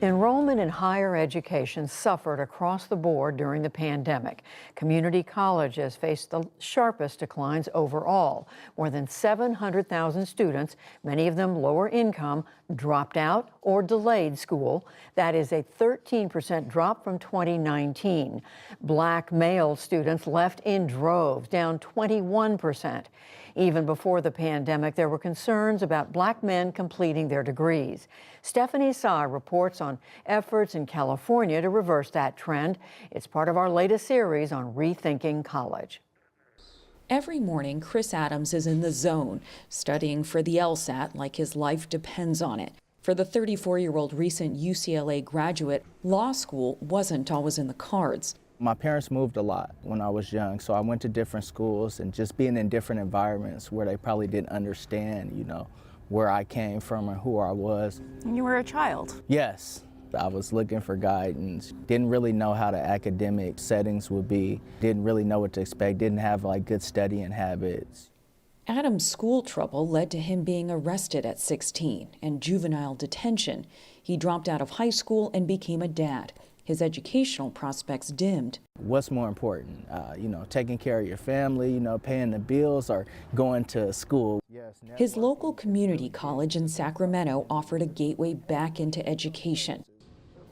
Enrollment in higher education suffered across the board during the pandemic. Community colleges faced the sharpest declines overall. More than 700,000 students, many of them lower income, dropped out or delayed school. That is a 13% drop from 2019. Black male students left in droves, down 21%. Even before the pandemic, there were concerns about Black men completing their degrees. Stephanie Sy reports on efforts in California to reverse that trend. It's part of our latest series on Rethinking College. Every morning, Chris Adams is in the zone, studying for the LSAT like his life depends on it. For the 34-year-old recent UCLA graduate, law school wasn't always in the cards. My parents moved a lot when I was young, so I went to different schools, and just being in different environments where they probably didn't understand, where I came from and who I was. And you were a child. Yes. I was looking for guidance, didn't really know how the academic settings would be, didn't really know what to expect, didn't have good studying habits. Adam's school trouble led to him being arrested at 16 and juvenile detention. He dropped out of high school and became a dad. His educational prospects dimmed. What's more important? Taking care of your family, paying the bills, or going to school. His local community college in Sacramento offered a gateway back into education.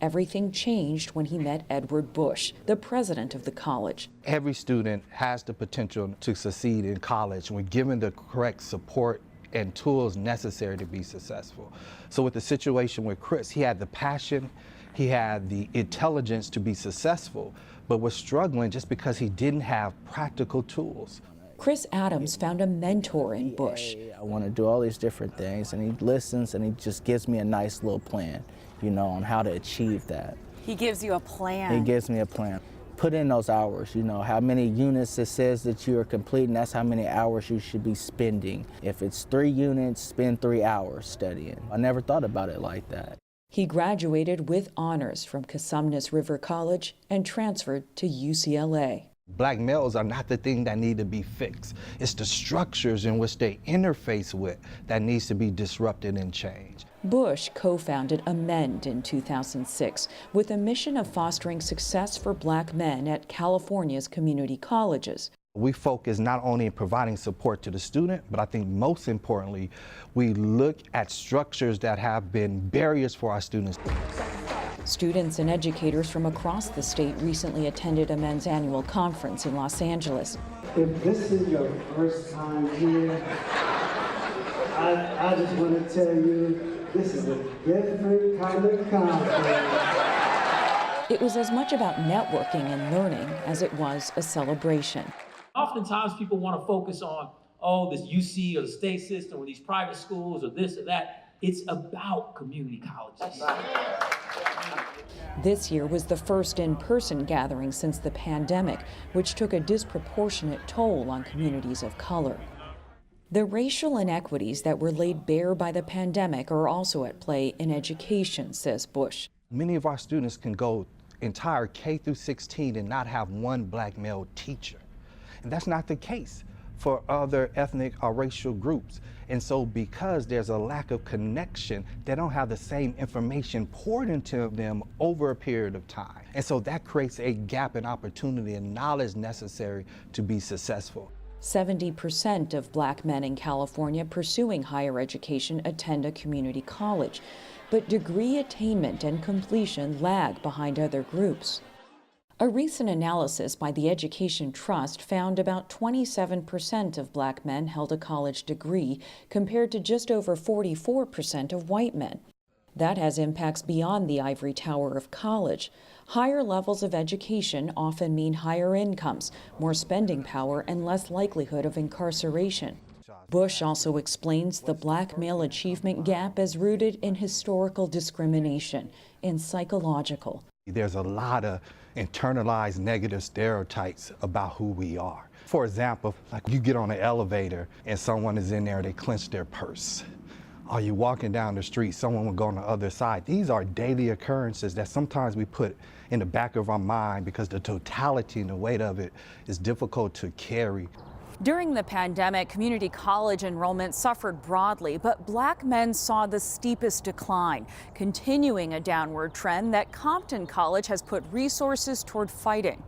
Everything changed when he met Edward Bush, the president of the college. Every student has the potential to succeed in college when given the correct support and tools necessary to be successful. So with the situation with Chris, he had the passion, he had the intelligence to be successful, but was struggling just because he didn't have practical tools. Chris Adams found a mentor in Bush. I want to do all these different things, and he listens and he just gives me a nice little plan, on how to achieve that. He gives you a plan. He gives me a plan. Put in those hours, how many units it says that you are completing, that's how many hours you should be spending. If it's 3 units, spend 3 hours studying. I never thought about it like that. He graduated with honors from Cosumnes River College and transferred to UCLA. Black males are not the thing that need to be fixed. It's the structures in which they interface with that needs to be disrupted and changed. Bush co-founded Amend in 2006 with a mission of fostering success for Black men at California's community colleges. We focus not only in providing support to the student, but I think most importantly, we look at structures that have been barriers for our students. Students and educators from across the state recently attended Amend's annual conference in Los Angeles. If this is your first time here, I just want to tell you, this is a different kind of conference. It was as much about networking and learning as it was a celebration. Oftentimes people want to focus on, this UC or the state system or these private schools or this or that. It's about community colleges. This year was the first in-person gathering since the pandemic, which took a disproportionate toll on communities of color. The racial inequities that were laid bare by the pandemic are also at play in education, says Bush. Many of our students can go entire K through 16 and not have one Black male teacher. And that's not the case for other ethnic or racial groups. And so because there's a lack of connection, they don't have the same information poured into them over a period of time. And so that creates a gap in opportunity and knowledge necessary to be successful. 70% of Black men in California pursuing higher education attend a community college, but degree attainment and completion lag behind other groups. A recent analysis by the Education Trust found about 27% of Black men held a college degree, compared to just over 44% of white men. That has impacts beyond the ivory tower of college. Higher levels of education often mean higher incomes, more spending power, and less likelihood of incarceration. Bush also explains the Black male achievement gap as rooted in historical discrimination and psychological. There's a lot of internalized negative stereotypes about who we are. For example, like you get on an elevator and someone is in there, they clench their purse. Or you walking down the street, someone will go on the other side. These are daily occurrences that sometimes we put in the back of our mind because the totality and the weight of it is difficult to carry. During the pandemic, community college enrollment suffered broadly, but black men saw the steepest decline, continuing a downward trend that Compton College has put resources toward fighting.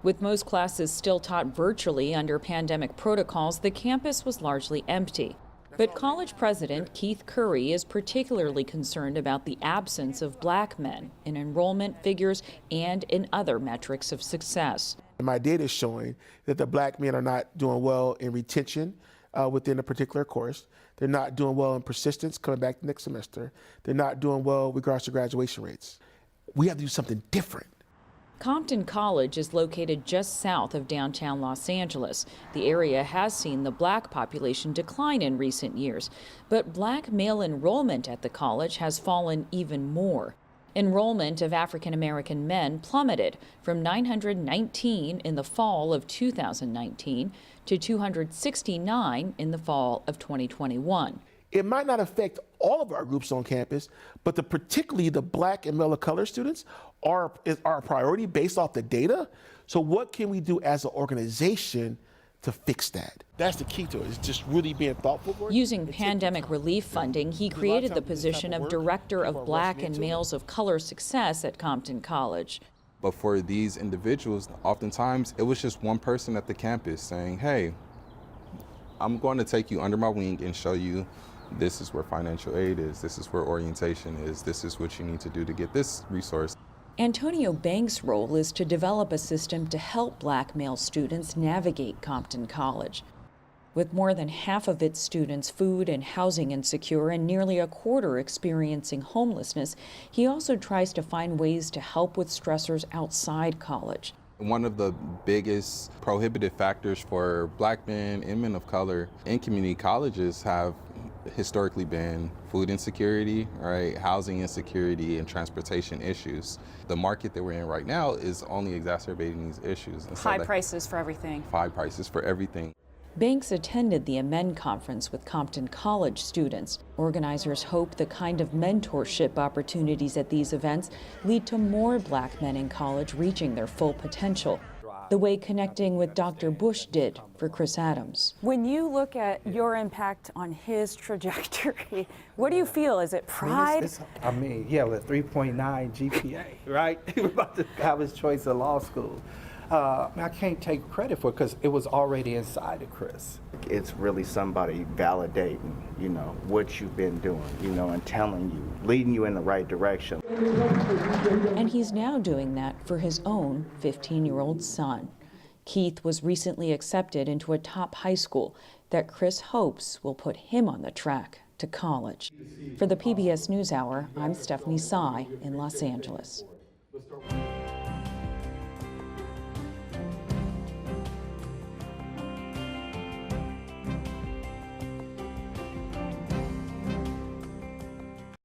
With most classes still taught virtually under pandemic protocols, the campus was largely empty. But college president Keith Curry is particularly concerned about the absence of black men in enrollment figures and in other metrics of success. My data is showing that the black men are not doing well in retention within a particular course. They're not doing well in persistence coming back next semester. They're not doing well with regards to graduation rates. We have to do something different. Compton College is located just south of downtown Los Angeles. The area has seen the black population decline in recent years, but black male enrollment at the college has fallen even more. Enrollment of African American men plummeted from 919 in the fall of 2019 to 269 in the fall of 2021. It might not affect all of our groups on campus, but particularly the black and male of color students is our priority based off the data. So what can we do as an organization to fix that? That's the key to it, is just really being thoughtful for it. Using pandemic relief funding, he created the position of Director of Black and Males of Color Success at Compton College. But for these individuals, oftentimes it was just one person at the campus saying, hey, I'm going to take you under my wing and show you this is where financial aid is, this is where orientation is, this is what you need to do to get this resource. Antonio Banks' role is to develop a system to help black male students navigate Compton College. With more than half of its students food and housing insecure and nearly a quarter experiencing homelessness, he also tries to find ways to help with stressors outside college. One of the biggest prohibitive factors for black men and men of color in community colleges have historically been food insecurity, right, housing insecurity, and transportation issues. The market that we're in right now is only exacerbating these issues. And High prices for everything. High prices for everything. Banks attended the Amend Conference with Compton College students. Organizers hope the kind of mentorship opportunities at these events lead to more black men in college reaching their full potential, the way connecting with Dr. Bush did for Chris Adams. When you look at your impact on his trajectory, what do you feel? Is it pride? With 3.9 GPA, right? He was about to have his choice of law school. I can't take credit for it because it was already inside of Chris. It's really somebody validating, what you've been doing, and telling you, leading you in the right direction. And he's now doing that for his own 15-year-old son. Keith was recently accepted into a top high school that Chris hopes will put him on the track to college. For the PBS NewsHour, I'm Stephanie Sy in Los Angeles.